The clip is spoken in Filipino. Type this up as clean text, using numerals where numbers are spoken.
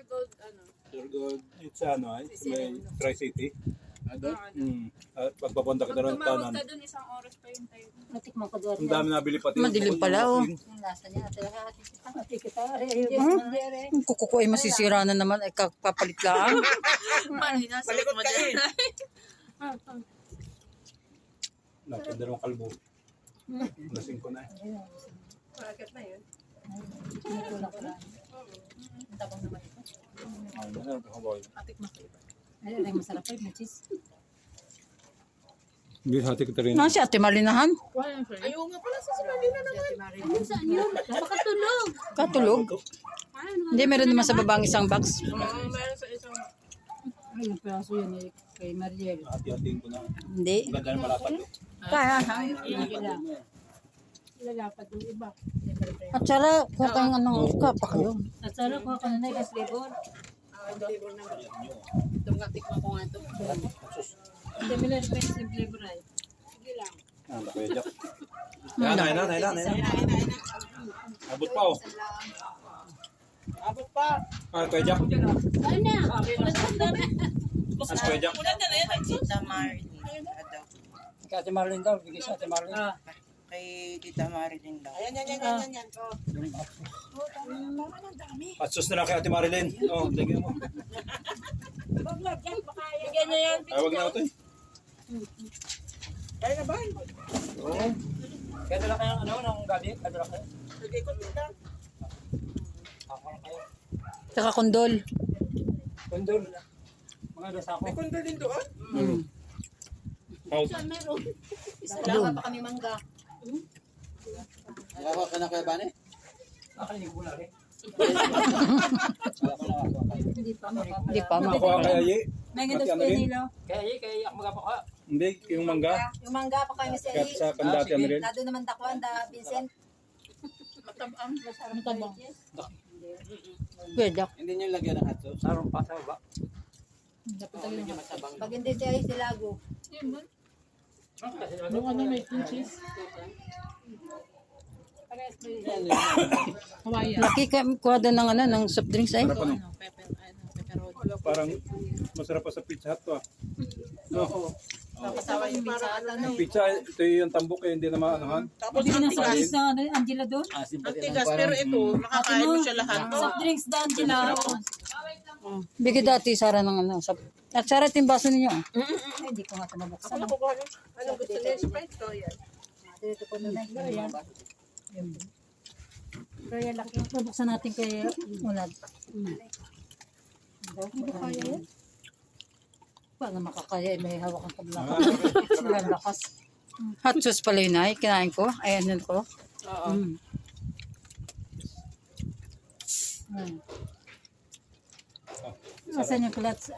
Gold, ano? Turgod, it's ano ay, may Tri-City. Ado? Pagpapunta ka Pag na rin tumawag tanan. ka dun, isang oras pa yung tayo. Natikman ko doon. Ang dami nabili pati. Madilim pala, oh. Yung lasa niya. Ate kita. Ayun. Kuko ay masisira na naman. Ay kapapalit lang. Palikot ka eh. Dalawang kalbo. Lasing ko na eh. Bakit na yun? Tapos naman ito. Ayun, kaboy. Ayun, ay masarap ay may cheese. Hindi hati kita rin. Nasi Ate Marlinahan. Ayaw nga pala sa Marlina naman. Saan yun? Napakatulog. Katulog. Hindi, meron naman sa babang isang box. Meron sa isang... Ay, yung piraso yun eh, kay Mariel. Hati-hatiin ko na. Hindi. Ganda na malapat eh. Kaya. Hindi lang. Lalapad yung iba. At sara, kung kayong anong ka pa kayo. At sana kuha ka na na yung flavor. Tikman ko nga ito. Hindi mo lang yung flavor ay. Ah, nakaya Jack. Yan. Abot pa oh. Abot pa. Ah, kaya Jack. Ay na! Ah, kaya Jack. Tita Marilyn. Kay Ate Marlin daw, bigay sa Ate Marlin. Kay Tita Marilyn daw. Ayan. Patsos na lang kay Ate Marilyn. Oh, lagyan mo. Bigyan na yan. Ay, wag na ito eh. Kaya na ba? Oo. Kaya dala kayo ng gabi? Kaya dala kayo? Lagay ko dito. Saka kondol. Kondol. Mga gasa ko. May kondol din doon. Out. Dalawa pa kami mangga. Nakawa ka na kay Bane? Nakalig ko na rin. Hindi pa makapala. Hindi pa. Nakuha kaya Ye. May gandos pa nila. Kaya ako magapaka. Hindi, yung mangga. Yung mangga pa kami sa Kaya sa kandati ano rin. Lado naman dakwan, da Vincent. Matabang. Matabang. Pwede. Hindi niyo lagyan ng hot sauce. Sarong pa sa baba. Dapat talaga yung Masabang. pag hindi siya ay silago. Yung ano may cheese. Laki ka kuha doon ng ano ng soft drinks ay. Sarap ano. Parang masarap pa sa Pizza Hut to ah. No. Kasawa yung pizza at ano. Yung pizza, ito yung tambok eh, hindi na maanohan. Tapos Hindi na ang tigas. sa Angela doon. Ang tigas. Pero ito, nakakain mo siya lahat. Soft drinks da Angela. Bigay dati Sara ng ano. At Sara yung baso ninyo. Ay, hindi ko nga ito nabuksan. Ako kukuha niyo. Anong gusto niyo? Sprite ko yan. Dito ko na yan. Pero yan laki. Nabuksan natin kay Unad. Paano makakaya? May hawak ang paglakas. Sila lakas. Hot sauce pala yun ay. Kinain ko. Ayan yun ko. Oo. Asan yung clutch?